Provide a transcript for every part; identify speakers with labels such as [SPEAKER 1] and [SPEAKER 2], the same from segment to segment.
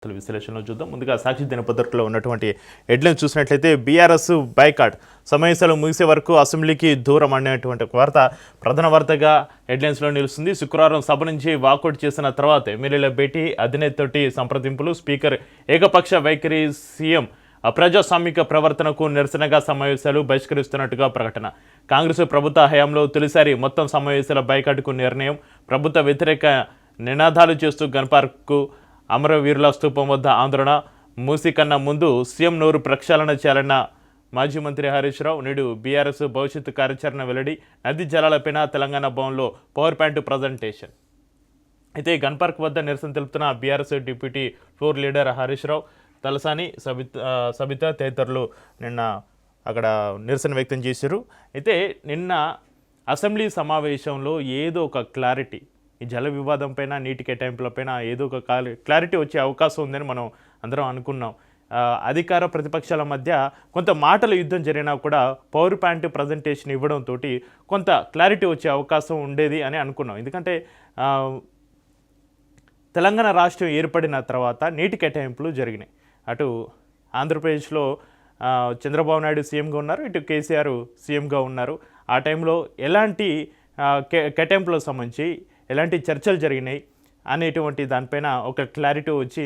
[SPEAKER 1] విశ్లేషణలో చూద్దాం. ముందుగా సాక్షి దినపత్రికలో ఉన్నటువంటి హెడ్లైన్ చూసినట్లయితే బీఆర్ఎస్ బైకాట్ సమావేశాలు ముగిసే వరకు అసెంబ్లీకి దూరం అనేటువంటి వార్త ప్రధాన వార్తగా హెడ్లైన్స్లో నిలుస్తుంది. శుక్రవారం సభ నుంచి వాకౌట్ చేసిన తర్వాత ఎమ్మెల్యేల భేటీ, అధినేతతోటి సంప్రదింపులు, స్పీకర్ ఏకపక్ష వైఖరి, సీఎం అప్రజాస్వామిక ప్రవర్తనకు నిరసనగా సమావేశాలు బహిష్కరిస్తున్నట్టుగా ప్రకటన. కాంగ్రెస్ ప్రభుత్వ హయాంలో తొలిసారి మొత్తం సమావేశాల బైకాట్కు నిర్ణయం. ప్రభుత్వ వ్యతిరేక నినాదాలు చేస్తూ గన్పార్క్కు, అమరవీరుల స్తూపం వద్ద ఆందోళన. మూసీ కన్నా ముందు సీఎం నోరు ప్రక్షాళన చేయాలన్న మాజీ మంత్రి హరీష్ రావు. నేడు బీఆర్ఎస్ భవిష్యత్తు కార్యాచరణ వెల్లడి. నదీ జలాలపైన తెలంగాణ భవన్లో పవర్ పాయింట్ ప్రజెంటేషన్. అయితే గన్పార్క్ వద్ద నిరసన తెలుపుతున్న BRS deputy floor leader Harish Rao, Talasani, Sabitha తదితరులు నిన్న అక్కడ నిరసన వ్యక్తం చేశారు. అయితే నిన్న అసెంబ్లీ సమావేశంలో ఏదో ఒక క్లారిటీ, ఈ జల వివాదం పైన, నీటి కేటాయింపులపైన ఏదో ఒక క్లారిటీ వచ్చే అవకాశం ఉందని మనం అందరం అనుకున్నాం. అధికార ప్రతిపక్షాల మధ్య కొంత మాటల యుద్ధం జరిగినా కూడా పవర్ పాయింట్ ప్రజెంటేషన్ ఇవ్వడంతో కొంత క్లారిటీ వచ్చే అవకాశం ఉండేది అని అనుకున్నాం. ఎందుకంటే తెలంగాణ రాష్ట్రం ఏర్పడిన తర్వాత నీటి కేటాయింపులు జరిగినాయి. అటు ఆంధ్రప్రదేశ్లో చంద్రబాబు నాయుడు సీఎంగా ఉన్నారు, ఇటు కేసీఆర్ సీఎంగా ఉన్నారు. ఆ టైంలో ఎలాంటి కేటాయింపులకు సంబంధించి ఎలాంటి చర్చలు జరిగినాయి అనేటువంటి దానిపైన ఒక క్లారిటీ వచ్చి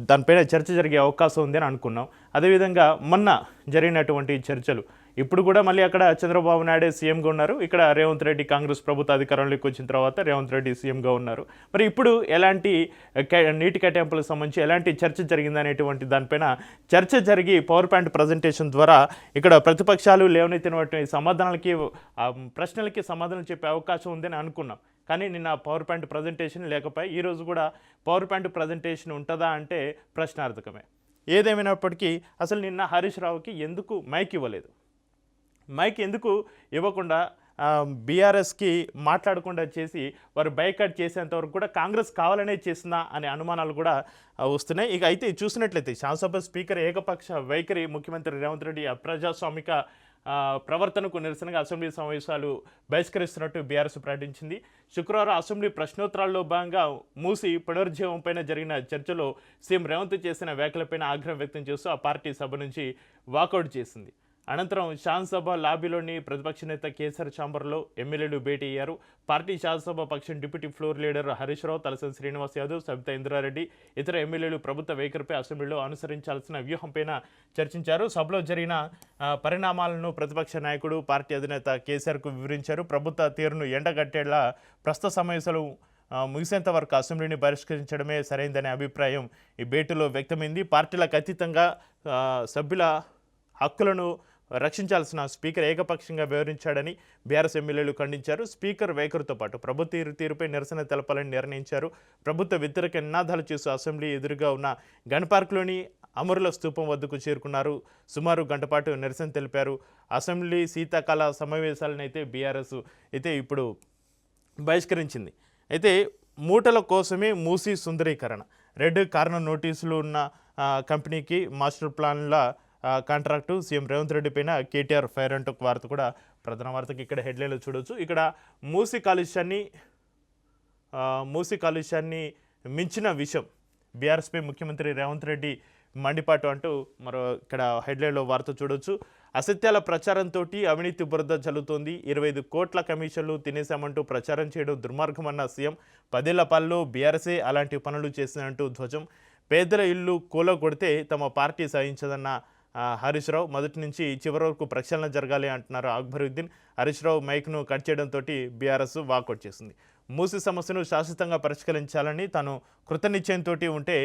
[SPEAKER 1] దానిపైన చర్చ జరిగే అవకాశం ఉంది అని అనుకున్నాం. అదేవిధంగా మొన్న జరిగినటువంటి చర్చలు ఇప్పుడు కూడా మళ్ళీ అక్కడ చంద్రబాబు నాయుడు సీఎంగా ఉన్నారు, ఇక్కడ రేవంత్ రెడ్డి కాంగ్రెస్ ప్రభుత్వ అధికారంలోకి వచ్చిన తర్వాత రేవంత్ రెడ్డి సీఎంగా ఉన్నారు. మరి ఇప్పుడు ఎలాంటి నీటి కేటాయింపులకు సంబంధించి ఎలాంటి చర్చ జరిగిందనేటువంటి దానిపైన చర్చ జరిగి పవర్ పాయింట్ ప్రజెంటేషన్ ద్వారా ఇక్కడ ప్రతిపక్షాలు లేవనెత్తినటువంటి ప్రశ్నలకి సమాధానం చెప్పే అవకాశం ఉందని అనుకున్నాం. కానీ నిన్న పవర్ పాయింట్ ప్రజెంటేషన్ లేకపోయి ఈరోజు కూడా పవర్ పాయింట్ ప్రజెంటేషన్ ఉంటుందా అంటే ప్రశ్నార్థకమే. ఏదేమైనప్పటికీ అసలు నిన్న హరీష్ రావుకి ఎందుకు మైక్ ఇవ్వలేదు, మైక్ ఎందుకు ఇవ్వకుండా బీఆర్ఎస్కి మాట్లాడకుండా చేసి వారు బైకాట్ చేసేంతవరకు కూడా కాంగ్రెస్ కావాలనే చేసిందా అనే అనుమానాలు కూడా వస్తున్నాయి. ఇక అయితే చూసినట్లయితే శాసనసభ స్పీకర్ ఏకపక్ష వైఖరి, ముఖ్యమంత్రి రేవంత్ రెడ్డి అప్రజాస్వామిక ప్రవర్తనకు నిరసనగా అసెంబ్లీ సమావేశాలు బహిష్కరిస్తున్నట్టు బీఆర్ఎస్ ప్రకటించింది. శుక్రవారం అసెంబ్లీ ప్రశ్నోత్తరాల్లో భాగంగా మూసి పునరుజ్జీవం పైన జరిగిన చర్చలో సీఎం రేవంత్ చేసిన వ్యాఖ్యలపైన ఆగ్రహం వ్యక్తం చేస్తూ ఆ పార్టీ సభ నుంచి వాకౌట్ చేసింది. అనంతరం శాసనసభ లాబీలోని ప్రతిపక్ష నేత కేసీఆర్ ఛాంబర్లో ఎమ్మెల్యేలు భేటీ అయ్యారు. పార్టీ శాసనసభ పక్షం deputy floor leader Harish Rao, Talasani Srinivas Yadav, Sabitha Indra Reddy, ఇతర ఎమ్మెల్యేలు ప్రభుత్వ వైఖరిపై అసెంబ్లీలో అనుసరించాల్సిన వ్యూహంపైన చర్చించారు. సభలో జరిగిన పరిణామాలను ప్రతిపక్ష నాయకుడు, పార్టీ అధినేత కేసీఆర్కు వివరించారు. ప్రభుత్వ తీరును ఎండగట్టేలా ప్రస్తుత సమావేశాలు ముగిసేంత వరకు అసెంబ్లీని బహిష్కరించడమే సరైందనే అభిప్రాయం ఈ భేటీలో వ్యక్తమైంది. పార్టీలకు అతీతంగా సభ్యుల హక్కులను రక్షించాల్సిన స్పీకర్ ఏకపక్షంగా వ్యవహరించాడని బీఆర్ఎస్ ఎమ్మెల్యేలు ఖండించారు. స్పీకర్ వైఖరితో పాటు ప్రభుత్వ తీరుపై నిరసన తెలపాలని నిర్ణయించారు. ప్రభుత్వ వ్యతిరేక నినాదాలు చేస్తూ అసెంబ్లీ ఎదురుగా ఉన్న గన్ పార్క్లోని అమరుల స్తూపం వద్దకు చేరుకున్నారు. సుమారు గంట పాటు నిరసన తెలిపారు. అసెంబ్లీ శీతాకాల సమావేశాలను అయితే బీఆర్ఎస్ అయితే ఇప్పుడు బహిష్కరించింది. అయితే మూటల కోసమే మూసీ సుందరీకరణ, రెడ్ కార్నర్ నోటీసులు ఉన్న కంపెనీకి మాస్టర్ ప్లాన్ల కాంట్రాక్టు, సీఎం రేవంత్ రెడ్డి పైన కేటీఆర్ ఫైర్ అంటూ వార్త కూడా ప్రధాన వార్తకి ఇక్కడ హెడ్లైన్లో చూడవచ్చు. ఇక్కడ మూసీ కాలుష్యాన్ని మించిన విషయం, బీఆర్ఎస్పై ముఖ్యమంత్రి రేవంత్ రెడ్డి మండిపాటు అంటూ మరో ఇక్కడ హెడ్లైన్లో వార్త చూడవచ్చు. అసత్యాల ప్రచారంతో అవినీతి బురద చల్లుతోంది, 25 కోట్ల కమిషన్లు తినేశామంటూ ప్రచారం చేయడం దుర్మార్గమన్న సీఎం. 10 ఏళ్ల పాలలో బీఆర్ఎస్ఏ అలాంటి పనులు చేసినట్టు ధ్వజం. పేదల ఇల్లు కూలగొడితే తమ పార్టీ సాధించదన్న హరీష్ రావు. మొదటి నుంచి చివరి వరకు ప్రక్షాళన జరగాలి అంటున్నారు అక్బరుద్దీన్. హరీష్ రావు మైక్ను కట్ చేయడంతో బీఆర్ఎస్ వాకౌట్ చేసింది. మూసీ సమస్యను శాశ్వతంగా పరిష్కరించాలని తాను కృతనిశ్చయంతో ఉంటే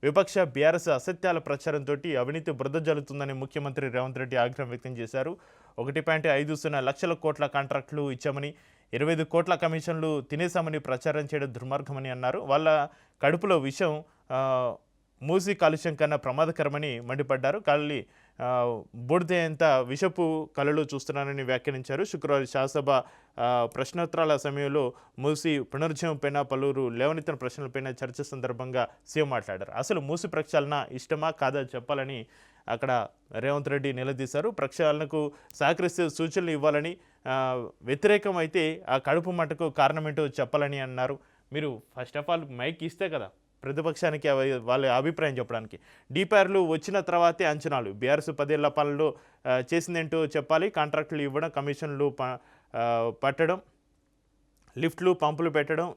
[SPEAKER 1] విపక్ష బీఆర్ఎస్ అసత్యాల ప్రచారంతో అవినీతి బురద జల్లుతుందని ముఖ్యమంత్రి రేవంత్ రెడ్డి ఆగ్రహం వ్యక్తం చేశారు. 1.50 లక్షల కోట్ల కాంట్రాక్టులు ఇచ్చామని, 25 కోట్ల కమిషన్లు తినేశామని ప్రచారం చేయడం దుర్మార్గమని అన్నారు. వాళ్ళ కడుపులో విషం మూసీ కాలుష్యం కన్నా ప్రమాదకరమని మండిపడ్డారు. బూడిదేంత విషపు కళలు చూస్తున్నారని వ్యాఖ్యానించారు. శుక్రవారం శాసనసభ ప్రశ్నోత్తరాల సమయంలో మూసీ పునరుజ్జీవం పైన పలువురు లేవనెత్తిన ప్రశ్నలపైన చర్చ సందర్భంగా సీఎం మాట్లాడారు. అసలు మూసీ ప్రక్షాళన ఇష్టమా కాదా చెప్పాలని అక్కడ రేవంత్ రెడ్డి నిలదీశారు. ప్రక్షాళనకు సహకరిస్తే సూచనలు ఇవ్వాలని, వ్యతిరేకం అయితే ఆ కడుపు మంటకు కారణమేంటో చెప్పాలని అన్నారు. మీరు ఫస్ట్ ఆఫ్ ఆల్ మైక్ ఇస్తే కదా ప్రతిపక్షానికి వాళ్ళ అభిప్రాయం చెప్పడానికి. డీపీఆర్లు వచ్చిన తర్వాతే అంచనాలు. బీఆర్ఎస్ 10 ఏళ్ల పాలనలో చేసిందేంటో చెప్పాలి. కాంట్రాక్టులు ఇవ్వడం, కమిషన్లు పట్టడం, లిఫ్ట్లు, పంపులు పెట్టడం,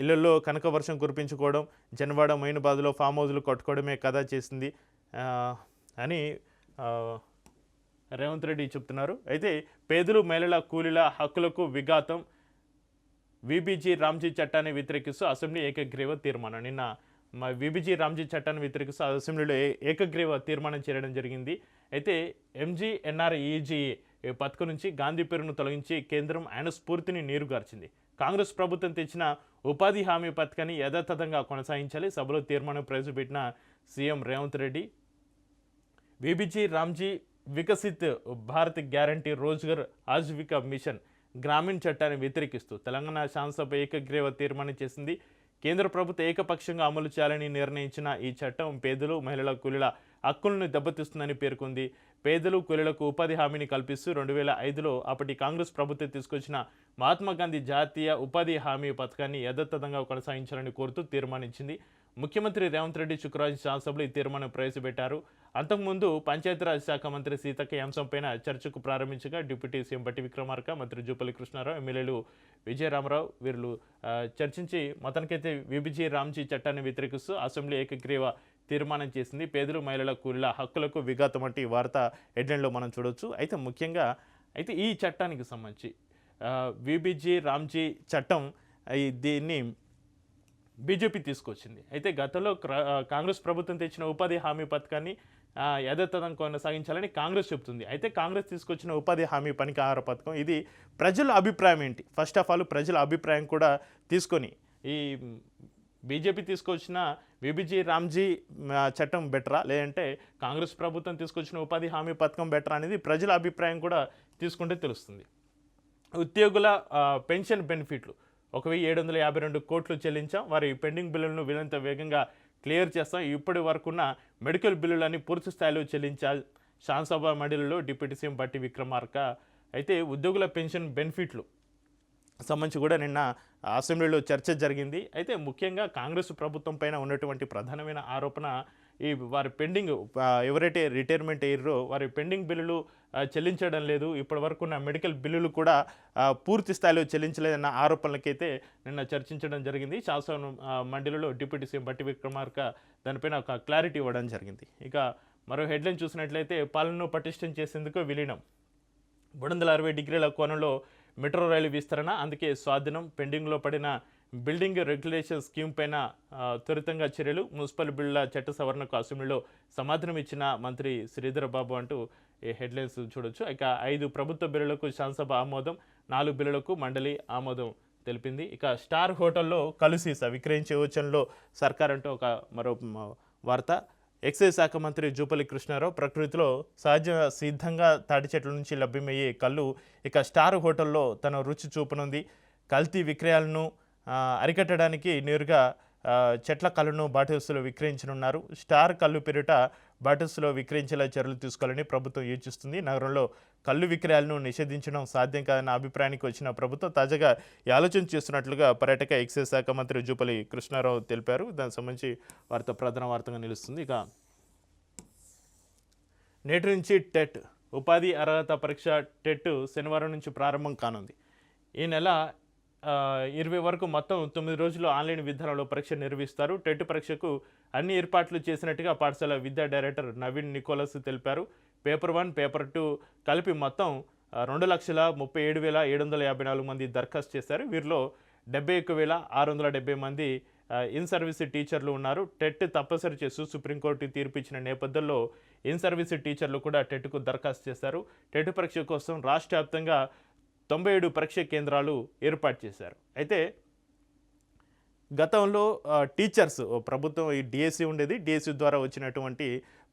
[SPEAKER 1] ఇళ్లలో కనక వర్షం కురిపించుకోవడం, జనవాడ, మొయినాబాద్లో ఫామ్ హౌజులు కట్టుకోవడమే కదా చేసింది అని రేవంత్ రెడ్డి చెప్తున్నారు. అయితే పేదలు, మహిళల, కూలీల హక్కులకు విఘాతం, విబిజి రామ్జీ చట్టాన్ని వ్యతిరేకిస్తూ అసెంబ్లీ ఏకగ్రీవ తీర్మానం. నిన్న విబిజి రామ్జీ చట్టాన్ని వ్యతిరేకిస్తూ అసెంబ్లీలో ఏకగ్రీవ తీర్మానం చేయడం జరిగింది. అయితే ఎంజీఎన్ఆర్ఈజీఏ పథకం నుంచి గాంధీ పేరును తొలగించి కేంద్రం ఆయన స్ఫూర్తిని నీరుగార్చింది. కాంగ్రెస్ ప్రభుత్వం తెచ్చిన ఉపాధి హామీ పథకాన్ని యథాతథంగా కొనసాగించాలి. సభలో తీర్మానం ప్రవేశపెట్టిన CM Revanth Reddy VBG Ramji Viksit Bharat guarantee Rozgar Ajeevika mission Gramin చట్టాన్ని వ్యతిరేకిస్తూ తెలంగాణ శాసనసభ ఏకగ్రీవ తీర్మానం చేసింది. కేంద్ర ప్రభుత్వం ఏకపక్షంగా అమలు చేయాలని నిర్ణయించిన ఈ చట్టం పేదలు, మహిళల, కూలీల హక్కులను దెబ్బతీస్తుందని పేర్కొంది. పేదలు, కూలీలకు ఉపాధి హామీని కల్పిస్తూ 2005లో అప్పటి కాంగ్రెస్ ప్రభుత్వం తీసుకొచ్చిన మహాత్మాగాంధీ జాతీయ ఉపాధి హామీ పథకాన్ని యథాతథంగా కొనసాగించాలని కోరుతూ తీర్మానించింది. ముఖ్యమంత్రి రేవంత్ రెడ్డి శుక్రవారం శాసనసభలో ఈ తీర్మానం ప్రవేశపెట్టారు. అంతకుముందు పంచాయతీరాజ్ శాఖ మంత్రి సీతక్క ఈ అంశంపైన చర్చకు ప్రారంభించగా డిప్యూటీ సీఎం బట్టి విక్రమార్క, మంత్రి జూపల్లి కృష్ణారావు, ఎమ్మెల్యేలు విజయరామరావు వీళ్ళు చర్చించి మొత్తానికైతే విబిజి రామ్జీ చట్టాన్ని వ్యతిరేకిస్తూ అసెంబ్లీ ఏకగ్రీవ తీర్మానం చేసింది. పేదలు, మహిళల, కూలీల హక్కులకు విఘాతం వంటి వార్త హెడ్లైన్లో మనం చూడొచ్చు. అయితే ముఖ్యంగా ఈ చట్టానికి సంబంధించి విబిజి రామ్జీ చట్టం దీన్ని బీజేపీ తీసుకొచ్చింది. అయితే గతంలో కాంగ్రెస్ ప్రభుత్వం తెచ్చిన ఉపాధి హామీ పథకాన్ని యథాతథంగా కొనసాగించాలని కాంగ్రెస్ చెబుతుంది. అయితే కాంగ్రెస్ తీసుకొచ్చిన ఉపాధి హామీ పనికి ఆహార పథకం ఇది ప్రజల అభిప్రాయం ఏంటి? ఫస్ట్ ఆఫ్ ఆల్ ప్రజల అభిప్రాయం కూడా తీసుకొని ఈ బీజేపీ తీసుకొచ్చిన విబిజి రామ్జీ చట్టం బెటరా, లేదంటే కాంగ్రెస్ ప్రభుత్వం తీసుకొచ్చిన ఉపాధి హామీ పథకం బెటరా అనేది ప్రజల అభిప్రాయం కూడా తీసుకుంటే తెలుస్తుంది. ఉద్యోగుల పెన్షన్ బెనిఫిట్లు 1,752 కోట్లు చెల్లించాం. వారి పెండింగ్ బిల్లులను వీలంత వేగంగా క్లియర్ చేస్తాం. ఇప్పటి వరకున్న మెడికల్ బిల్లులని పూర్తి స్థాయిలో చెల్లించాలి. శాసనసభ మండలిలో డిప్యూటీ సీఎం బట్టి విక్రమార్క అయితే ఉద్యోగుల పెన్షన్ బెనిఫిట్లు సంబంధించి కూడా నిన్న అసెంబ్లీలో చర్చ జరిగింది. అయితే ముఖ్యంగా కాంగ్రెస్ ప్రభుత్వం పైన ఉన్నటువంటి ప్రధానమైన ఆరోపణ వారి పెండింగ్ ఎవరైతే రిటైర్మెంట్ అయ్యారో వారి పెండింగ్ బిల్లులు చెల్లించడం లేదు. ఇప్పటి వరకు ఉన్న మెడికల్ బిల్లులు కూడా పూర్తి స్థాయిలో చెల్లించలేదన్న ఆరోపణలకైతే నిన్న చర్చించడం జరిగింది. శాసన మండలిలో డిప్యూటీ సీఎం బట్టి విక్రమార్క దానిపైన ఒక క్లారిటీ ఇవ్వడం జరిగింది. ఇక మరో హెడ్లైన్ చూసినట్లయితే పాలనను పటిష్టం చేసేందుకు విలీనం 360 డిగ్రీల కోణంలో మెట్రో రైలు విస్తరణ, అందుకే స్వాధీనం, పెండింగ్లో పడిన బిల్డింగ్ రెగ్యులేషన్ స్కీమ్ పైన త్వరితంగా చర్యలు, మున్సిపల్ బిల్లుల చట్ట సవరణకు అసెంబ్లీలో సమాధానం ఇచ్చిన మంత్రి శ్రీధర్ బాబు అంటూ ఈ హెడ్లైన్స్ చూడొచ్చు. ఇక 5 ప్రభుత్వ బిల్లులకు శాసనసభ ఆమోదం, 4 బిల్లులకు మండలి ఆమోదం తెలిపింది. ఇక స్టార్ హోటల్లో కలు సీసా విక్రయించే యోచనలో సర్కార్ అంటూ ఒక మరో వార్త. ఎక్సైజ్ శాఖ మంత్రి జూపల్లి కృష్ణారావు ప్రకృతిలో సహజ సిద్ధంగా తాటి చెట్ల నుంచి లభ్యమయ్యే కళ్ళు ఇక స్టార్ హోటల్లో తన రుచి చూపనుంది. కల్తీ విక్రయాలను అరికట్టడానికి నేరుగా చెట్ల కళ్ళను బాటిల్స్లో విక్రయించనున్నారు. స్టార్ కళ్ళు పేరిట బాటిల్స్లో విక్రయించేలా చర్యలు తీసుకోవాలని ప్రభుత్వం యోచిస్తుంది. నగరంలో కళ్ళు విక్రయాలను నిషేధించడం సాధ్యం కాదన్న అభిప్రాయానికి వచ్చిన ప్రభుత్వం తాజాగా ఈ ఆలోచన చేస్తున్నట్లుగా పర్యాటక ఎక్సైజ్ శాఖ మంత్రి జూపల్లి కృష్ణారావు తెలిపారు. దానికి సంబంధించి ప్రధాన వార్తగా నిలుస్తుంది. ఇక నేటి నుంచి టెట్ ఉపాధి అర్హత పరీక్ష టెట్ శనివారం నుంచి ప్రారంభం కానుంది. ఈ నెల 20 వరకు మొత్తం 9 రోజులు ఆన్లైన్ విధానంలో పరీక్ష నిర్వహిస్తారు. టెట్ పరీక్షకు అన్ని ఏర్పాట్లు చేసినట్టుగా పాఠశాల విద్యా డైరెక్టర్ నవీన్ నికోలస్ తెలిపారు. పేపర్ 1, పేపర్ 2 కలిపి మొత్తం 2,37,754 మంది దరఖాస్తు చేశారు. వీరిలో 71,670 మంది ఇన్ సర్వీస్ టీచర్లు ఉన్నారు. టెట్ తప్పనిసరి చేస్తూ సుప్రీంకోర్టు తీర్పు ఇచ్చిన నేపథ్యంలో ఇన్ సర్వీస్ టీచర్లు కూడా టెట్కు దరఖాస్తు చేశారు. టెట్ పరీక్ష కోసం రాష్ట్ర వ్యాప్తంగా 97 పరీక్ష కేంద్రాలు ఏర్పాటు చేశారు. అయితే గతంలో టీచర్స్ ప్రభుత్వం ఈ డిఎస్సి ఉండేది. డిఎస్సి ద్వారా వచ్చినటువంటి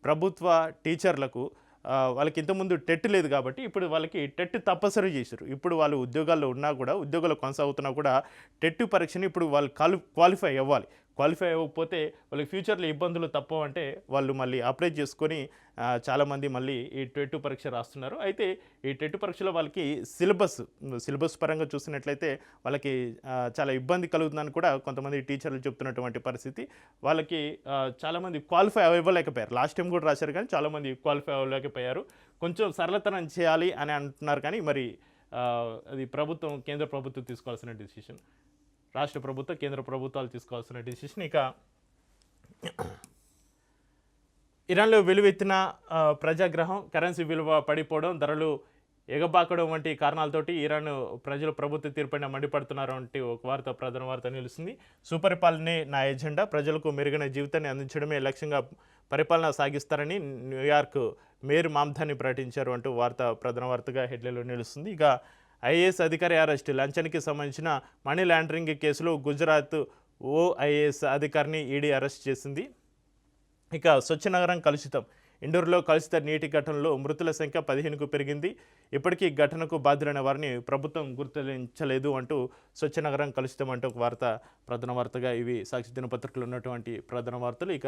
[SPEAKER 1] ప్రభుత్వ టీచర్లకు వాళ్ళకి ఇంతకుముందు టెట్ లేదు కాబట్టి ఇప్పుడు వాళ్ళకి టెట్ తప్పనిసరి చేశారు. ఇప్పుడు వాళ్ళు ఉద్యోగాల్లో ఉన్నా కూడా ఉద్యోగాలు కొనసాగుతున్నా కూడా టెట్ పరీక్షని ఇప్పుడు వాళ్ళు క్వాలిఫై అవ్వాలి. క్వాలిఫై అవ్వకపోతే వాళ్ళకి ఫ్యూచర్లో ఇబ్బందులు తప్పవంటే వాళ్ళు మళ్ళీ అప్లై చేసుకొని చాలామంది మళ్ళీ ఈ టెట్ పరీక్ష రాస్తున్నారు. అయితే ఈ టెట్ పరీక్షలో వాళ్ళకి సిలబస్ పరంగా చూసినట్లయితే వాళ్ళకి చాలా ఇబ్బంది కలుగుతుందని కూడా కొంతమంది టీచర్లు చెప్తున్నటువంటి పరిస్థితి. వాళ్ళకి చాలామంది క్వాలిఫై అవ్వలేకపోయారు. లాస్ట్ టైం కూడా రాశారు కానీ చాలామంది క్వాలిఫై అవ్వలేకపోయారు. కొంచెం సరళతరం చేయాలి అని అంటున్నారు కానీ మరి అది కేంద్ర ప్రభుత్వం తీసుకోవాల్సిన డిసిషన్, రాష్ట్ర ప్రభుత్వం కేంద్ర ప్రభుత్వాలు తీసుకోవాల్సిన డిసిషన్. ఇక ఇరాన్లో వెలువెత్తిన ప్రజాగ్రహం, కరెన్సీ విలువ పడిపోవడం, ధరలు ఎగబాకడం వంటి కారణాలతోటి ఇరాన్ ప్రజలు ప్రభుత్వ తీర్పుపైన మండిపడుతున్నారు వంటి ఒక ప్రధాన వార్త నిలుస్తుంది. సుపరిపాలనే నా ఎజెండా, ప్రజలకు మెరుగైన జీవితాన్ని అందించడమే లక్ష్యంగా పరిపాలన సాగిస్తారని న్యూయార్క్ మేయర్ మామ్దాని ప్రకటించారు అంటూ ప్రధాన వార్తగా హెడ్లైన్లో నిలుస్తుంది. ఇక ఐఏఎస్ అధికారి అరెస్ట్, లంచానికి సంబంధించిన మనీ లాండరింగ్ కేసులో గుజరాత్ ఐఏఎస్ అధికారిని ఈడీ అరెస్ట్ చేసింది. ఇక స్వచ్ఛ నగరం కలుషితం, ఇండోర్లో కలుషిత నీటి ఘటనలో మృతుల సంఖ్య 15కు పెరిగింది. ఇప్పటికీ ఘటనకు బాధ్యులైన వారిని ప్రభుత్వం గుర్తించలేదు అంటూ స్వచ్ఛ నగరం కలుషితం అంటూ ఒక ప్రధాన వార్తగా ఇవి సాక్షి దినపత్రికలు ఉన్నటువంటి ప్రధాన వార్తలు. ఇక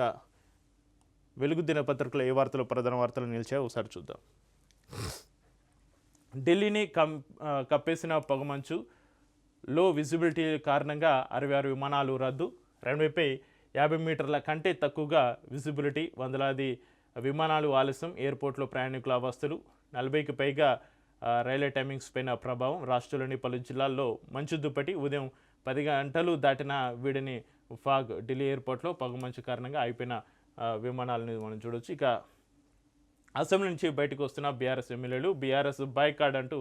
[SPEAKER 1] వెలుగు దినపత్రికలో ఏ వార్తలు ప్రధాన వార్తలు నిలిచాయో ఒకసారి చూద్దాం. ఢిల్లీని కప్పేసిన పొగమంచు, లో విజిబిలిటీ కారణంగా 66 విమానాలు రద్దు, రన్వేపై 50 మీటర్ల కంటే తక్కువగా విజిబిలిటీ, వందలాది విమానాలు ఆలస్యం, ఎయిర్పోర్ట్లో ప్రయాణికుల అవస్థలు, 40కి పైగా రైల్వే టైమింగ్స్ పైన ప్రభావం, రాష్ట్రంలోని పలు జిల్లాల్లో మంచు దుప్పటి, ఉదయం 10 గంటలు దాటిన వీడిని ఫాగ్, ఢిల్లీ ఎయిర్పోర్ట్లో పొగమంచు కారణంగా అయిపోయిన విమానాలను మనం చూడవచ్చు. ఇక అసెంబ్లీ నుంచి బయటకు వస్తున్న బీఆర్ఎస్ ఎమ్మెల్యేలు, బీఆర్ఎస్ బాయ్కాట్ అంటూ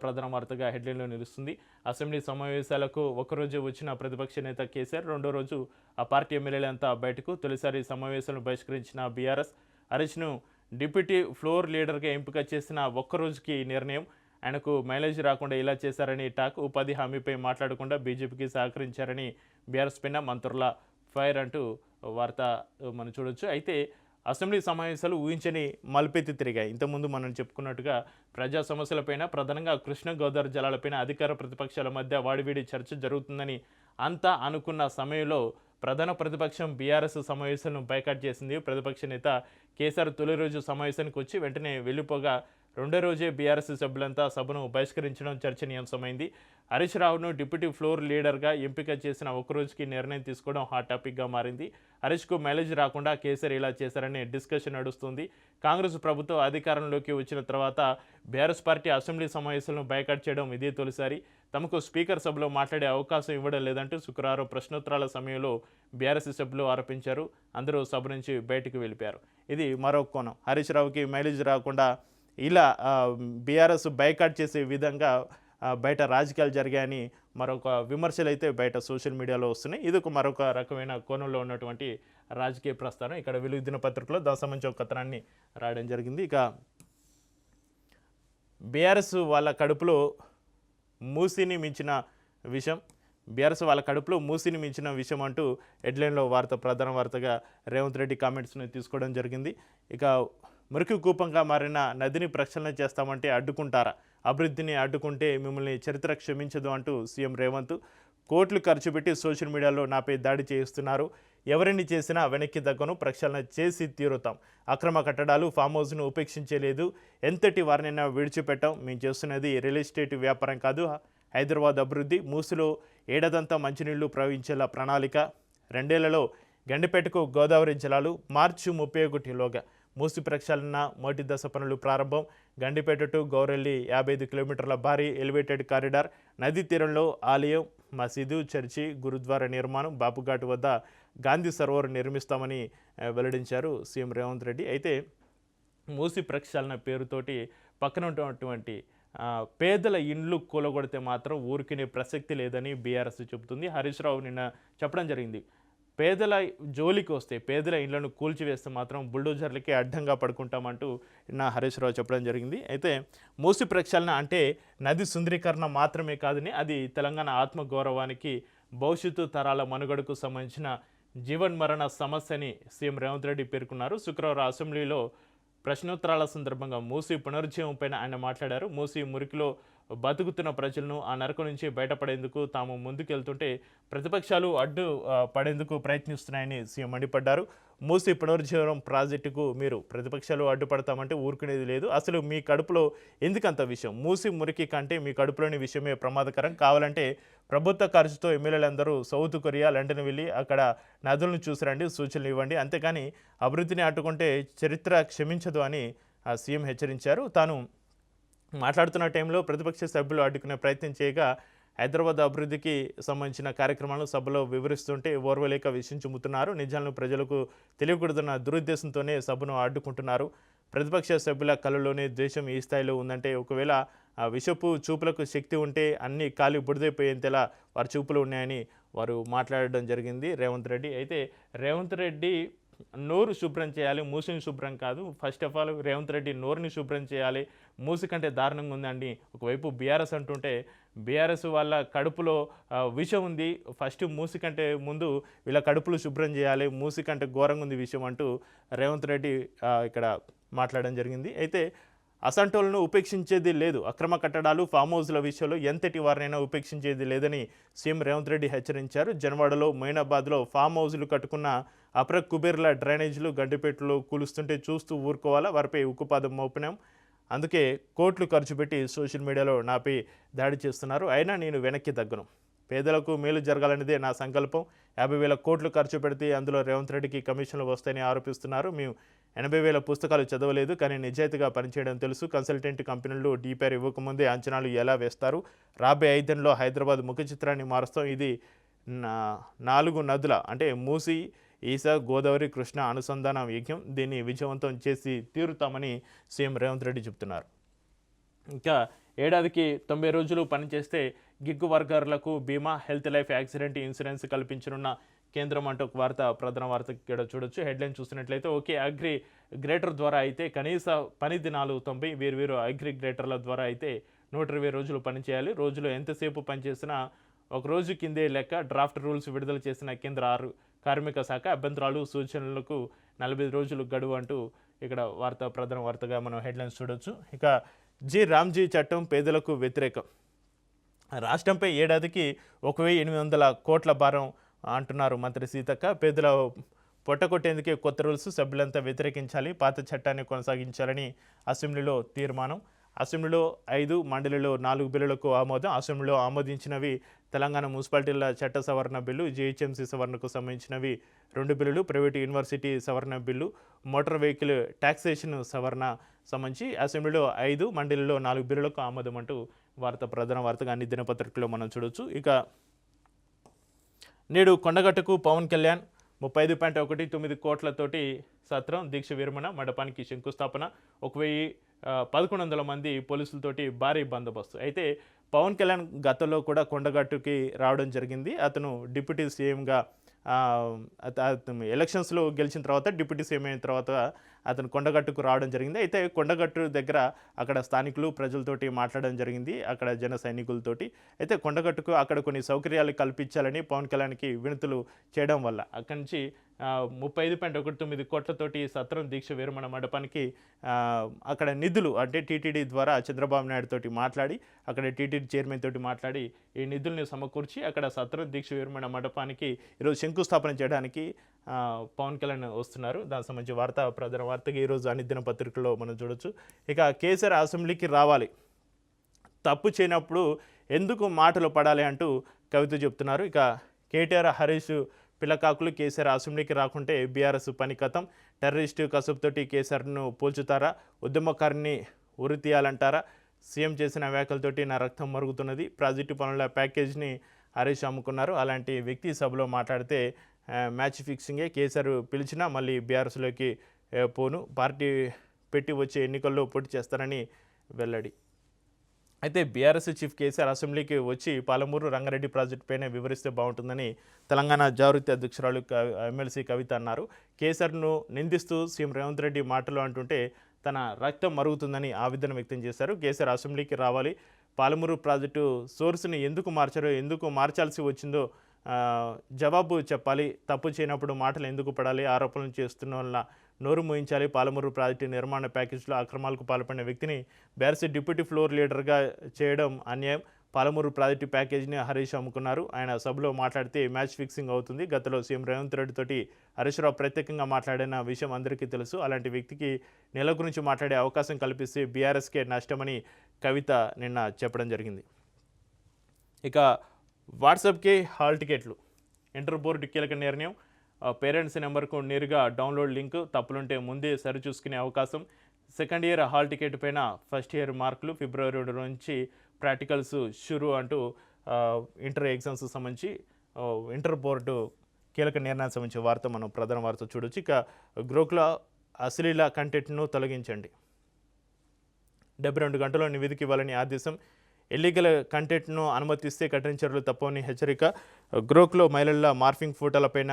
[SPEAKER 1] ప్రధాన వార్తగా హెడ్లైన్లో నిలుస్తుంది. అసెంబ్లీ సమావేశాలకు ఒకరోజు వచ్చిన ప్రతిపక్ష నేత కేసీఆర్ రెండో రోజు ఆ పార్టీ ఎమ్మెల్యేలంతా బయటకు. తొలిసారి సమావేశాలను బహిష్కరించిన బీఆర్ఎస్ హరీష్ను డిప్యూటీ ఫ్లోర్ లీడర్గా ఎంపిక చేసిన ఒక్కరోజుకి నిర్ణయం, ఆయనకు మైలేజ్ రాకుండా ఇలా చేశారని టాక్, ఉపాధి హామీపై మాట్లాడకుండా బీజేపీకి సహకరించారని బీఆర్ఎస్ పైన మంత్రుల ఫైర్ అంటూ వార్త మనం చూడొచ్చు. అయితే అసెంబ్లీ సమావేశాలు ఊహించని మలుపెత్తి తిరిగాయి. ఇంతకుముందు మనం చెప్పుకున్నట్టుగా ప్రజా సమస్యలపైన, ప్రధానంగా కృష్ణ గోదావరి జలాలపైన అధికార ప్రతిపక్షాల మధ్య వాడివేడి చర్చ జరుగుతుందని అంతా అనుకున్న సమయంలో ప్రధాన ప్రతిపక్షం బీఆర్ఎస్ సమావేశాలను బైకాట్ చేసింది. ప్రతిపక్ష నేత కేసీఆర్ తొలి రోజు సమావేశానికి వచ్చి వెంటనే వెళ్ళిపోగా రెండో రోజే బీఆర్ఎస్ సభ్యులంతా సభను బహిష్కరించడం చర్చనీయాంశమైంది. హరీష్ రావును డిప్యూటీ ఫ్లోర్ లీడర్గా ఎంపిక చేసిన ఒకరోజుకి నిర్ణయం తీసుకోవడం హాట్ టాపిక్గా మారింది. హరీష్కు మైలేజ్ రాకుండా కేసీఆర్ ఇలా చేశారనే డిస్కషన్ నడుస్తుంది. కాంగ్రెస్ ప్రభుత్వం అధికారంలోకి వచ్చిన తర్వాత బీఆర్ఎస్ పార్టీ అసెంబ్లీ సమావేశాలను బైకాట్ చేయడం ఇదే తొలిసారి. తమకు స్పీకర్ సభలో మాట్లాడే అవకాశం ఇవ్వడం లేదంటూ శుక్రవారం ప్రశ్నోత్తరాల సమయంలో బీఆర్ఎస్ సభ్యులు ఆరోపించారు. అందరూ సభ నుంచి బయటకు వెళ్ళిపోయారు. ఇది మరో కోణం. హరీష్ రావుకి మైలేజ్ రాకుండా ఇలా బీఆర్ఎస్ బైకాట్ చేసే విధంగా బయట రాజకీయాలు జరిగాయని మరొక విమర్శలు అయితే బయట సోషల్ మీడియాలో వస్తున్నాయి. ఇది మరొక రకమైన కోణంలో ఉన్నటువంటి రాజకీయ ప్రస్థానం. ఇక్కడ వెలుగు దినపత్రికలో దానికి సంబంధించి ఒక కథనాన్ని రాయడం జరిగింది. ఇక బీఆర్ఎస్ వాళ్ళ కడుపులో మూసిని మించిన విషయం, బీఆర్ఎస్ వాళ్ళ కడుపులో మూసిని మించిన విషయం అంటూ హెడ్లైన్లో ప్రధాన వార్తగా రేవంత్ రెడ్డి కామెంట్స్ని తీసుకోవడం జరిగింది. ఇక మురికి కూపంగా మారిన నదిని ప్రక్షాళన చేస్తామంటే అడ్డుకుంటారా, అభివృద్ధిని అడ్డుకుంటే మిమ్మల్ని చరిత్ర క్షమించదు అంటూ సీఎం రేవంత్ కోట్లు ఖర్చు పెట్టి సోషల్ మీడియాలో నాపై దాడి చేయిస్తున్నారు, ఎవరిని చేసినా వెనక్కి తగ్గను, ప్రక్షాళన చేసి తీరుతాం, అక్రమ కట్టడాలు ఫామ్ హౌస్ను ఉపేక్షించలేదు, ఎంతటి వారినైనా విడిచిపెట్టాం, మేము చేస్తున్నది రియల్ ఎస్టేట్ వ్యాపారం కాదు, హైదరాబాద్ అభివృద్ధి, మూసిలో ఏడాదంతా మంచినీళ్లు ప్రవహించేలా ప్రణాళిక, 2 ఏళ్లలో గండిపేటకు గోదావరి జలాలు, మార్చి 31లోగా మూసి ప్రక్షాళన మొదటి దశ పనులు ప్రారంభం, గండిపేట టు గౌరెల్లి 55 కిలోమీటర్ల భారీ ఎలివేటెడ్ కారిడార్, నదీ తీరంలో ఆలయం, మసీదు, చర్చి, గురుద్వారా నిర్మాణం, బాపుఘాట్ వద్ద గాంధీ సరోవర్ నిర్మిస్తామని వెల్లడించారు సీఎం రేవంత్ రెడ్డి. అయితే మూసి ప్రక్షాళన పేరుతోటి పక్కన ఉన్నటువంటి పేదల ఇండ్లు కూలగొడితే మాత్రం ఊరికినే ప్రసక్తి లేదని బీఆర్ఎస్ చెబుతుంది. హరీష్ రావు నిన్న చెప్పడం జరిగింది, పేదల జోలికి వస్తే, పేదల ఇండ్లను కూల్చివేస్తే మాత్రం బుల్డోజర్లకి అడ్డంగా పడుకుంటామంటూ నిన్న హరీష్ రావు చెప్పడం జరిగింది. అయితే మూసి ప్రక్షాళన అంటే నది సుందరీకరణ మాత్రమే కాదని, అది తెలంగాణ ఆత్మగౌరవానికి, భవిష్యత్తు తరాల మనుగడకు సంబంధించిన జీవన్ మరణ సమస్యని సీఎం రేవంత్ రెడ్డి పేర్కొన్నారు. శుక్రవారం అసెంబ్లీలో ప్రశ్నోత్తరాల సందర్భంగా మూసి పునరుజ్జీవం పైన ఆయన మాట్లాడారు. మూసి మురికిలో బతుకుతున్న ప్రజలను ఆ నరకం నుంచి బయటపడేందుకు తాము ముందుకెళ్తుంటే ప్రతిపక్షాలు పడేందుకు ప్రయత్నిస్తున్నాయని సీఎం మండిపడ్డారు. మూసీ పునరుజ్జీవనం ప్రాజెక్టుకు మీరు ప్రతిపక్షాలు అడ్డుపడతామంటే ఊరుకునేది లేదు. అసలు మీ కడుపులో ఎందుకంత విషయం? మూసీ మురికి కంటే మీ కడుపులోని విషయమే ప్రమాదకరం. కావాలంటే ప్రభుత్వ ఖర్చుతో ఎమ్మెల్యేలందరూ సౌత్ కొరియా, లండన్ వెళ్ళి అక్కడ నదులను చూసిరండి, సూచనలు ఇవ్వండి. అంతేకాని అభివృద్ధిని అడ్డుకుంటే చరిత్ర క్షమించదు అని సీఎం హెచ్చరించారు. తాను మాట్లాడుతున్న టైంలో ప్రతిపక్ష సభ్యులు అడ్డుకునే ప్రయత్నం చేయగా హైదరాబాద్ అభివృద్ధికి సంబంధించిన కార్యక్రమాలను సభలో వివరిస్తుంటే ఓర్వలేక విషయం చెబుతున్నారు. నిజాలను ప్రజలకు తెలియకూడదన్న దురుద్దేశంతోనే సభను అడ్డుకుంటున్నారు. ప్రతిపక్ష సభ్యుల కళ్ళలోనే ద్వేషం ఈ స్థాయిలో ఉందంటే ఒకవేళ విషపు చూపులకు శక్తి ఉంటే అన్ని ఖాళీ బుడిదైపోయేంతలా వారి చూపులు ఉన్నాయని వారు మాట్లాడడం జరిగింది రేవంత్ రెడ్డి. అయితే రేవంత్ రెడ్డి నోరు శుభ్రం చేయాలి, మూసిని శుభ్రం కాదు. First of all Revanth Reddy నోరుని శుభ్రం చేయాలి. మూసి కంటే దారుణంగా ఉందండి. ఒకవైపు బీఆర్ఎస్ అంటుంటే బీఆర్ఎస్ వాళ్ళ కడుపులో విషం ఉంది. ఫస్ట్ మూసి కంటే ముందు వీళ్ళ కడుపులు శుభ్రం చేయాలి, మూసి కంటే ఘోరంగా ఉంది విషయం అంటూ రేవంత్ రెడ్డి ఇక్కడ మాట్లాడడం జరిగింది. అయితే అసంటోలను ఉపేక్షించేది లేదు. అక్రమ కట్టడాలు, ఫామ్ హౌస్ల విషయంలో ఎంతటి వారినైనా ఉపేక్షించేది లేదని సీఎం రేవంత్ రెడ్డి హెచ్చరించారు. జనవాడలో, మొయినాబాద్లో ఫామ్ హౌస్లు కట్టుకున్న అప్ర కుబేర్ల డ్రైనేజీలు గడ్డిపేటలో కూలుస్తుంటే చూస్తూ ఊరుకోవాలా? వారిపై ఉక్కుపాదం మోపినాం. అందుకే కోట్లు ఖర్చు పెట్టి సోషల్ మీడియాలో నాపై దాడి చేస్తున్నారు. అయినా నేను వెనక్కి తగ్గను. పేదలకు మేలు జరగాలనేదే నా సంకల్పం. 50,000 కోట్లు ఖర్చు పెడితే అందులో రేవంత్ రెడ్డికి కమిషన్లు వస్తాయని ఆరోపిస్తున్నారు. మేము 80,000 పుస్తకాలు చదవలేదు, కానీ నిజాయితీగా పనిచేయడం తెలుసు. కన్సల్టెంట్ కంపెనీలు డీపీఆర్ ఇవ్వకముందే అంచనాలు ఎలా వేస్తారు? రాబోయే 5 ఏళ్లలో హైదరాబాద్ ముఖ చిత్రాన్ని మారుస్తాం. ఇది 4 నదుల అంటే మూసీ, ఈసా, గోదావరి, కృష్ణ అనుసంధాన యజ్ఞం. దీన్ని విజయవంతం చేసి తీరుతామని సీఎం రేవంత్ రెడ్డి చెబుతున్నారు. ఇంకా ఏడాదికి 90 రోజులు పనిచేస్తే గిగ్ వర్కర్లకు బీమా, హెల్త్, లైఫ్, యాక్సిడెంట్ ఇన్సూరెన్స్ కల్పించనున్న కేంద్రం అంటూ ఒక వార్త, ప్రధాన వార్త ఇక్కడ చూడొచ్చు. హెడ్లైన్ చూసినట్లయితే ఓకే అగ్రి గ్రేటర్ ద్వారా అయితే కనీస పని దినాలు 90, వేరు అగ్రి గ్రేటర్ల ద్వారా అయితే 120 రోజులు పనిచేయాలి. రోజులో ఎంతసేపు పనిచేసినా ఒక రోజు కిందే లెక్క. డ్రాఫ్ట్ రూల్స్ విడుదల చేసిన కేంద్ర కార్మిక శాఖ అభ్యంతరాలు, సూచనలకు 40 రోజులు గడువు అంటూ ఇక్కడ వార్త, ప్రధాన వార్తగా మనం హెడ్లైన్స్ చూడొచ్చు. ఇక రామ్జీ చట్టం పేదలకు వ్యతిరేకం. రాష్ట్రంపై ఏడాదికి 1,800 కోట్ల భారం అంటున్నారు మంత్రి సీతక్క. పేదల పొట్టకొట్టేందుకే కొత్త రూల్స్, సభ్యులంతా వ్యతిరేకించాలి, పాత చట్టాన్ని కొనసాగించాలని అసెంబ్లీలో తీర్మానం. అసెంబ్లీలో 5, మండలిలో 4 బిల్లులకు ఆమోదం. అసెంబ్లీలో ఆమోదించినవి తెలంగాణ మున్సిపాలిటీల చట్ట సవరణ బిల్లు, జీహెచ్ఎంసీ సవరణకు సంబంధించినవి 2 బిల్లులు, ప్రైవేటు యూనివర్సిటీ సవరణ బిల్లు, మోటార్ వెహికల్ ట్యాక్సేషన్ సవరణ సంబంధించి అసెంబ్లీలో 5, మండలిలో 4 బిల్లులకు ఆమోదం అంటూ వార్త, ప్రధాన వార్తగా అన్ని దినపత్రికల్లో మనం చూడొచ్చు. ఇక నేడు కొండగట్టుకు పవన్ కళ్యాణ్ 35.19 కోట్లతోటి సత్రం, దీక్ష విరమణ మండపానికి శంకుస్థాపన, 1,1100 మంది పోలీసులతోటి భారీ బందోబస్తు. అయితే పవన్ కళ్యాణ్ గతంలో కూడా కొండగట్టుకి రావడం జరిగింది. అతను డిప్యూటీ సీఎంగా ఎలక్షన్స్లో గెలిచిన తర్వాత డిప్యూటీ సీఎం అయిన తర్వాత అతను కొండగట్టుకు రావడం జరిగింది. అయితే కొండగట్టు దగ్గర అక్కడ స్థానికులు ప్రజలతోటి మాట్లాడడం జరిగింది, అక్కడ జన సైనికులతోటి. అయితే కొండగట్టుకు అక్కడ కొన్ని సౌకర్యాలు కల్పించాలని పవన్ కళ్యాణ్కి వినతులు చేయడం వల్ల అక్కడి నుంచి 35.19 కోట్లతోటి సత్రం, దీక్ష విరమణ మండపానికి అక్కడ నిధులు అంటే టీటీడీ ద్వారా చంద్రబాబు నాయుడు తోటి మాట్లాడి, అక్కడ టీటీడీ చైర్మన్ తోటి మాట్లాడి ఈ నిధుల్ని సమకూర్చి అక్కడ సత్రం, దీక్ష విరమణ మండపానికి ఈరోజు శంకుస్థాపన చేయడానికి పవన్ కళ్యాణ్ వస్తున్నారు. దానికి సంబంధించి వార్త, ప్రధాన వార్తగా ఈరోజు అన్ని దినపత్రికల్లో మనం చూడొచ్చు. ఇక కేసీఆర్ అసెంబ్లీకి రావాలి, తప్పు చేయనప్పుడు ఎందుకు మాటలు పడాలి అంటూ కవిత చెప్తున్నారు. ఇక కేటీఆర్, హరీష్ పిల్లకాకులు కేసీఆర్ అసెంబ్లీకి రాకుంటే బీఆర్ఎస్ పని కథం, టెర్రరిస్టు కసుపుతోటి కేసీఆర్ను పోల్చుతారా, ఉద్యమకారిని ఉరి తీయాలంటారా, సీఎం చేసిన వ్యాఖ్యలతోటి నా రక్తం మరుగుతున్నది, ప్రాజెక్టు పనుల ప్యాకేజ్ని హరీష్ అమ్ముకున్నారు. అలాంటి వ్యక్తి సభలో మాట్లాడితే మ్యాచ్ ఫిక్సింగే, కేసీఆర్ పిలిచినా మళ్ళీ బీఆర్ఎస్లోకి పోను, పార్టీ పెట్టి వచ్చే ఎన్నికల్లో పోటీ చేస్తారని వెల్లడి. అయితే బీఆర్ఎస్ చీఫ్ కేసీఆర్ అసెంబ్లీకి వచ్చి పాలమూరు రంగారెడ్డి ప్రాజెక్టు పైన వివరిస్తే బాగుంటుందని తెలంగాణ జాగృతి అధ్యక్షురాలు ఎమ్మెల్సీ కవిత అన్నారు. కేసీఆర్ను నిందిస్తూ సీఎం రేవంత్ రెడ్డి మాటలు అంటుంటే తన రక్తం మరుగుతుందని ఆవేదన వ్యక్తం చేశారు. కేసీఆర్ అసెంబ్లీకి రావాలి, పాలమూరు ప్రాజెక్టు సోర్స్ని ఎందుకు మార్చారో, ఎందుకు మార్చాల్సి వచ్చిందో జవాబు చెప్పాలి, తప్పు చేయనప్పుడు మాటలు ఎందుకు పడాలి, ఆరోపణలు చేస్తున్న వల్ల నోరు మూయించాలి. పాలమూరు ప్రాజెక్టు నిర్మాణ ప్యాకేజీలో అక్రమాలకు పాల్పడిన వ్యక్తిని బీఆర్ఎస్ డిప్యూటీ ఫ్లోర్ లీడర్గా చేయడం అన్యాయం. పాలమూరు ప్రాజెక్టు ప్యాకేజీని హరీష్ అమ్ముకున్నారు. ఆయన సభలో మాట్లాడితే మ్యాచ్ ఫిక్సింగ్ అవుతుంది. గతంలో సీఎం రేవంత్ రెడ్డి తోటి హరీష్ రావు ప్రత్యేకంగా మాట్లాడిన విషయం అందరికీ తెలుసు. అలాంటి వ్యక్తికి నెల గురించి మాట్లాడే అవకాశం కల్పిస్తే బీఆర్ఎస్కే నష్టమని కవిత నిన్న చెప్పడం జరిగింది. ఇక వాట్సాప్కి హాల్ టికెట్లు, ఇంటర్ బోర్డు కీలక నిర్ణయం. పేరెంట్స్ నెంబర్కు నేరుగా డౌన్లోడ్ లింక్, తప్పులుంటే ముందే సరిచూసుకునే అవకాశం. సెకండ్ ఇయర్ హాల్ టికెట్ పైన ఫస్ట్ ఇయర్ మార్కులు, ఫిబ్రవరి 2 నుంచి ప్రాక్టికల్స్ షురు అంటూ ఇంటర్ ఎగ్జామ్స్ సంబంధించి ఇంటర్ బోర్డు కీలక నిర్ణయానికి సంబంధించిన వార్త మనం ప్రధాన వార్త చూడొచ్చు. ఇక గ్రోకుల అశ్లీల కంటెంట్ను తొలగించండి, 72 గంటల్లో నివేదిక ఇవ్వాలని ఆదేశం. ఇల్లీగల్ కంటెంట్ను అనుమతిస్తే కఠిన చర్యలు తప్పవని హెచ్చరిక. గ్రోక్లో మహిళల మార్ఫింగ్ ఫోటోలపైన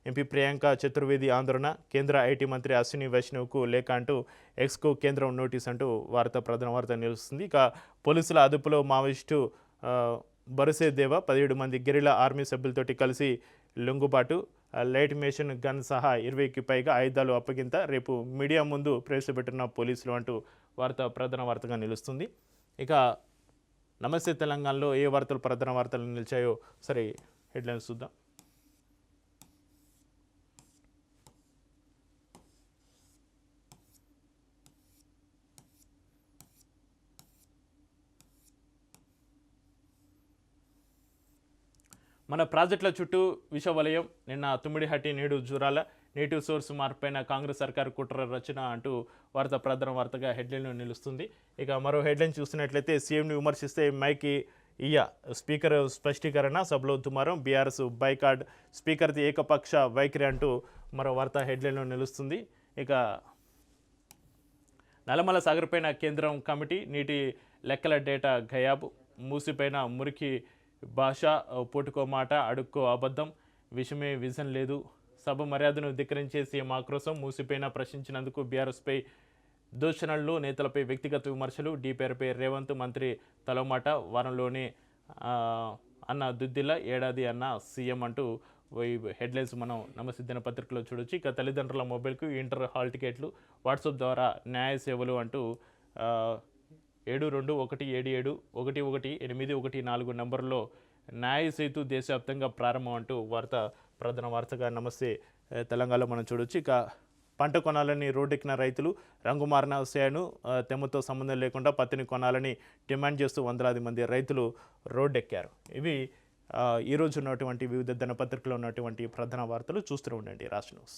[SPEAKER 1] ఎంపీ ప్రియాంక చతుర్వేది ఆందోళన. కేంద్ర ఐటీ మంత్రి అశ్విని వైష్ణవ్కు లేఖ అంటూ ఎక్స్కు కేంద్రం నోటీస్ అంటూ ప్రధాన వార్త నిలుస్తుంది. ఇక పోలీసుల అదుపులో మావోయిస్టు బరుసే దేవ 17 మంది గెరిలా ఆర్మీ సభ్యులతోటి కలిసి లొంగుబాటు. లైట్ మెషిన్ గన్ సహా 20కి పైగా ఆయుధాలు అప్పగింత. రేపు మీడియా ముందు ప్రవేశపెట్టిన పోలీసులు అంటూ ప్రధాన వార్తగా నిలుస్తుంది. ఇక నమస్తే తెలంగాణలో ఏ వార్తలు ప్రధాన వార్తలు నిలిచాయో సరే హెడ్లైన్స్ చూద్దాం. మన ప్రాజెక్టుల చుట్టూ విషవలయం, నిన్న తుమ్మిడిహట్టి నేడు జూరాల, నేటివ్ సోర్స్ మార్పైన కాంగ్రెస్ సర్కారు కుట్ర రచన అంటూ ప్రధాన వార్తగా హెడ్లైన్ నిలుస్తుంది. ఇక మరో హెడ్లైన్ చూస్తున్నట్లయితే సీఎంని విమర్శిస్తే మైకి స్పీకర్ స్పష్టీకరణ, సభలో దుమారం, బీఆర్ఎస్ బైకాట్, స్పీకర్ది ఏకపక్ష వైఖరి అంటూ మరో వార్త హెడ్లైన్లో నిలుస్తుంది. ఇక నల్లమల సాగర్ పైన కేంద్రం కమిటీ, నీటి లెక్కల డేటా గయాబు, మూసిపైన మురికి భాష, పూటుకో మాట, అడుక్కో అబద్ధం, విషమే విజన్ లేదు, సభ మర్యాదను ధిక్కరించే సీఎం ఆక్రోశం, మూసిపైన ప్రశ్నించినందుకు బీఆర్ఎస్పై దూషణలు, నేతలపై వ్యక్తిగత విమర్శలు, డీపీఆర్పై రేవంత్ మంత్రి తలమాట, వారంలోనే అన్న దుద్దిల, ఏడాది అన్న సీఎం అంటూ హెడ్లైన్స్ మనం నమస్తే దినపత్రికలో చూడొచ్చు. ఇక తల్లిదండ్రుల మొబైల్కు ఇంటర్ హాల్ టికెట్లు, వాట్సాప్ ద్వారా న్యాయ సేవలు అంటూ 7217711814 నంబర్లో న్యాయ సేతు దేశవ్యాప్తంగా ప్రారంభం అంటూ ప్రధాన వార్తగా నమస్తే తెలంగాణలో మనం చూడొచ్చు. ఇక పంట కొనాలని రోడ్డెక్కిన రైతులు, రంగు మారిన సేను తెమ్మతో సంబంధం లేకుండా పత్తిని కొనాలని డిమాండ్ చేస్తూ వందలాది మంది రైతులు రోడ్డెక్కారు. ఇవి ఈరోజు ఉన్నటువంటి వివిధ దినపత్రికలో ఉన్నటువంటి ప్రధాన వార్తలు. చూస్తూ ఉండండి రాష్ట్ర న్యూస్.